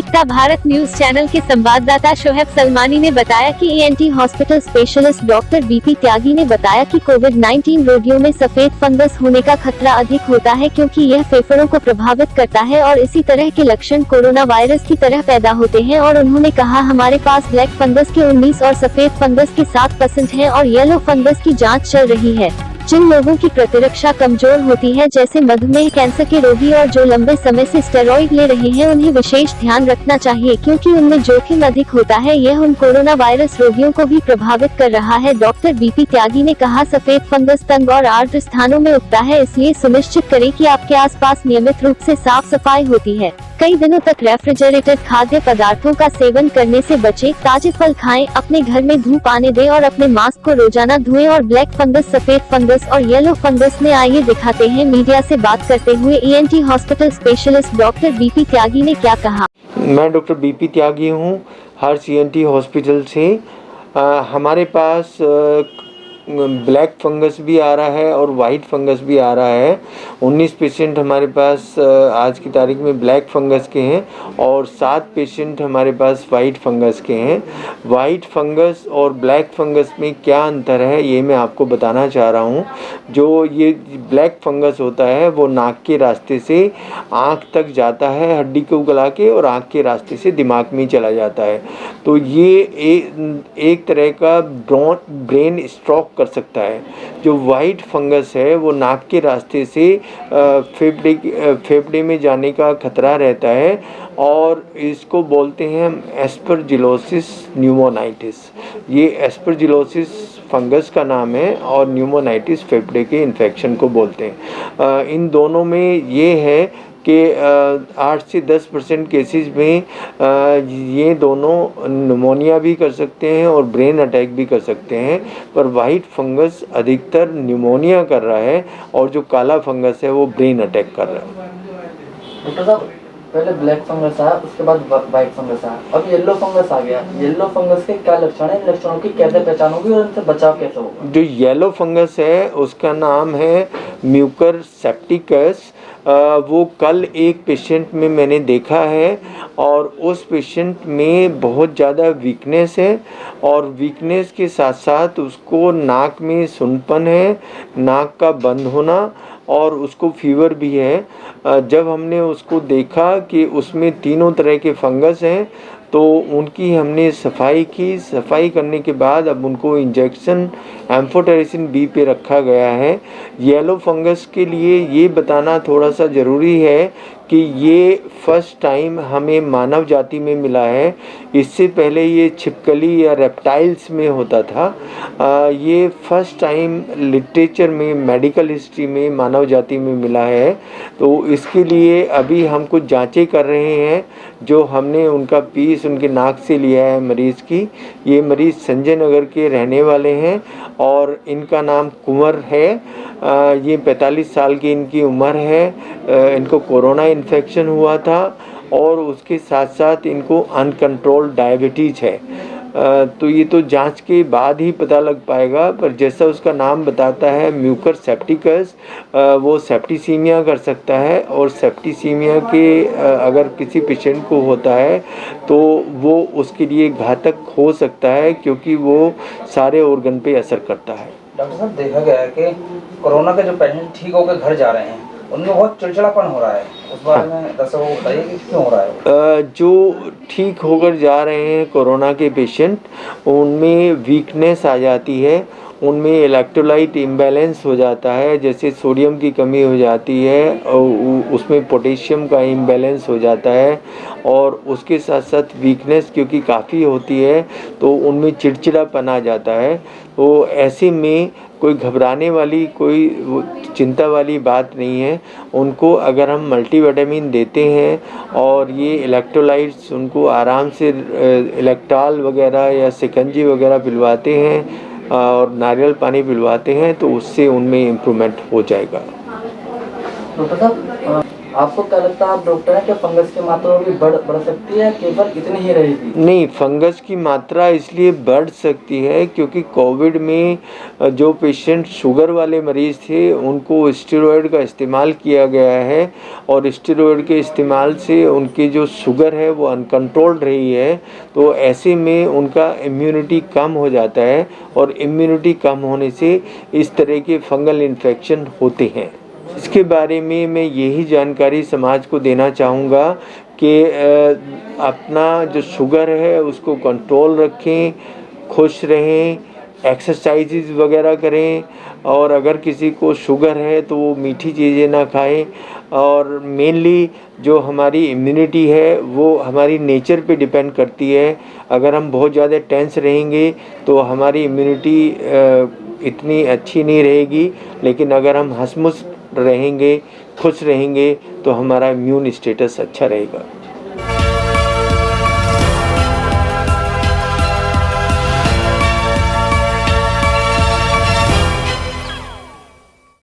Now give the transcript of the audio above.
एकता Bharat news channel के संवाददाता शोएब सलमानी ने बताया कि ENT hospital specialist doctor BP त्यागी ने बताया कि कोविड-19 रोगियों में सफेद फंगस होने का खतरा अधिक होता है क्योंकि यह फेफड़ों को प्रभावित करता है और इसी तरह के लक्षण कोरोना वायरस की तरह पैदा होते हैं। और उन्होंने कहा, हमारे पास ब्लैक फंगस के 19 और सफेद फंगस के 7% है और येलो फंगस की जाँच चल रही है। जिन लोगों की प्रतिरक्षा कमजोर होती है, जैसे मधुमेह, कैंसर के रोगी और जो लंबे समय से स्टेरॉइड ले रहे हैं, उन्हें विशेष ध्यान रखना चाहिए क्योंकि उनमें जोखिम अधिक होता है। यह उन कोरोना वायरस रोगियों को भी प्रभावित कर रहा है। डॉक्टर BP त्यागी ने कहा, सफेद फंगस तंग और आर्द्र स्थानों में उगता है, इसलिए सुनिश्चित करें कि आपके आसपास नियमित रूप से साफ सफाई होती है। कई दिनों तक रेफ्रिजरेटेड खाद्य पदार्थों का सेवन करने से बचें, ताजे फल खाएं, अपने घर में धूप आने दें और अपने मास्क को रोजाना धोएं। और ब्लैक फंगस, सफेद फंगस और येलो फंगस में आइए दिखाते हैं। मीडिया से बात करते हुए ENT hospital specialist doctor BP त्यागी ने क्या कहा। मैं डॉक्टर BP त्यागी हूँ, हर्ष ENT हॉस्पिटल से। हमारे पास ब्लैक फंगस भी आ रहा है और वाइट फंगस भी आ रहा है। 19 पेशेंट हमारे पास आज की तारीख में ब्लैक फंगस के हैं और 7 पेशेंट हमारे पास वाइट फंगस के हैं। वाइट फंगस और ब्लैक फंगस में क्या अंतर है, ये मैं आपको बताना चाह रहा हूँ। जो ये ब्लैक फंगस होता है वो नाक के रास्ते से आँख तक जाता है, हड्डी को गला के, और आँख के रास्ते से दिमाग में चला जाता है। तो ये एक तरह का ब्रेन स्ट्रोक कर सकता है। जो वाइट फंगस है वो नाक के रास्ते से फेफड़े में जाने का खतरा रहता है और इसको बोलते हैं हम एस्परजिलोसिस न्यूमोनाइटिस। ये एस्परजिलोसिस फंगस का नाम है और न्यूमोनाइटिस फेफड़े के इन्फेक्शन को बोलते हैं। इन दोनों में ये है कि 8 से 10% केसेस में ये दोनों निमोनिया भी कर सकते हैं और ब्रेन अटैक भी कर सकते हैं। पर वाइट फंगस अधिकतर निमोनिया कर रहा है और जो काला फंगस है वो ब्रेन अटैक कर रहा है। डॉक्टर साहब, पहले ब्लैक फंगस आया, उसके बाद वाइट फंगस आया, अब येलो फंगस आ गया। येलो फंगस के क्या लक्षण है, इन लक्षणों की कैसे पहचान होगी और इनसे बचाव कैसे होगा? जो येलो फंगस है उसका नाम है म्यूकर सेप्टिकस। वो कल एक पेशेंट में मैंने देखा है और उस पेशेंट में बहुत ज़्यादा वीकनेस है और वीकनेस के साथ साथ उसको नाक में सुनपन है, नाक का बंद होना और उसको फीवर भी है। जब हमने उसको देखा कि उसमें तीनों तरह के फंगस हैं तो उनकी हमने सफाई की। सफाई करने के बाद अब उनको इंजेक्शन एम्फोटेरिसिन B पे रखा गया है। येलो फंगस के लिए ये बताना थोड़ा सा ज़रूरी है कि ये फर्स्ट टाइम हमें मानव जाति में मिला है। इससे पहले ये छिपकली या रेप्टाइल्स में होता था। ये फर्स्ट टाइम लिटरेचर में, मेडिकल हिस्ट्री में मानव जाति में मिला है। तो इसके लिए अभी हम कुछ जांचें कर रहे हैं। जो हमने उनका पीस उनके नाक से लिया है मरीज़ की। ये मरीज़ संजय नगर के रहने वाले हैं और इनका नाम कुंवर है। ये 45 साल की इनकी उम्र है। इनको कोरोना इन्फेक्शन हुआ था और उसके साथ साथ इनको अनकंट्रोल्ड डायबिटीज़ है। तो ये तो जांच के बाद ही पता लग पाएगा, पर जैसा उसका नाम बताता है म्यूकर सेप्टिकस, वो सेप्टिसीमिया कर सकता है और सेप्टिसीमिया के अगर किसी पेशेंट को होता है तो वो उसके लिए घातक हो सकता है क्योंकि वो सारे ऑर्गन पे असर करता है। डॉक्टर साहब, देखा गया है कि कोरोना के जो पेशेंट ठीक होकर घर जा रहे हैं उनमें बहुत चिड़चिड़ापन हो रहा है, उस बारे में दर्शकों को बताइए कि क्यों हो रहा है? जो ठीक होकर जा रहे हैं कोरोना के पेशेंट उनमें वीकनेस आ जाती है, उनमें इलेक्ट्रोलाइट इम्बैलेंस हो जाता है, जैसे सोडियम की कमी हो जाती है और उसमें पोटेशियम का इम्बैलेंस हो जाता है और उसके साथ साथ वीकनेस क्योंकि काफ़ी होती है तो उनमें चिड़चिड़ापन आ जाता है। तो ऐसे में कोई घबराने वाली, कोई चिंता वाली बात नहीं है। उनको अगर हम मल्टीविटामिन देते हैं और ये इलेक्ट्रोलाइट्स उनको आराम से इलेक्ट्रॉल वगैरह या शिकंजी वगैरह पिलवाते हैं और नारियल पानी पिलवाते हैं तो उससे उनमें इम्प्रूवमेंट हो जाएगा। डॉक्टर साहब, आपको क्या लगता है, आप डॉक्टर हैं, क्या फंगस की मात्रा भी बढ़ सकती है, केवल इतनी ही रहेगी? नहीं, फंगस की मात्रा इसलिए बढ़ सकती है क्योंकि कोविड में जो पेशेंट शुगर वाले मरीज़ थे उनको स्टेरॉयड का इस्तेमाल किया गया है और स्टेरॉयड के इस्तेमाल से उनकी जो शुगर है वो अनकंट्रोल्ड रही है, तो ऐसे में उनका इम्यूनिटी कम हो जाता है और इम्यूनिटी कम होने से इस तरह के फंगल इन्फेक्शन होते हैं। इसके बारे में मैं यही जानकारी समाज को देना चाहूँगा कि अपना जो शुगर है उसको कंट्रोल रखें, खुश रहें, एक्सरसाइजेज वगैरह करें और अगर किसी को शुगर है तो वो मीठी चीज़ें ना खाएं और मेनली जो हमारी इम्यूनिटी है वो हमारी नेचर पे डिपेंड करती है। अगर हम बहुत ज़्यादा टेंस रहेंगे तो हमारी इम्यूनिटी इतनी अच्छी नहीं रहेगी, लेकिन अगर हम हंसमुख रहेंगे, खुश रहेंगे तो हमारा इम्यून स्टेटस अच्छा रहेगा।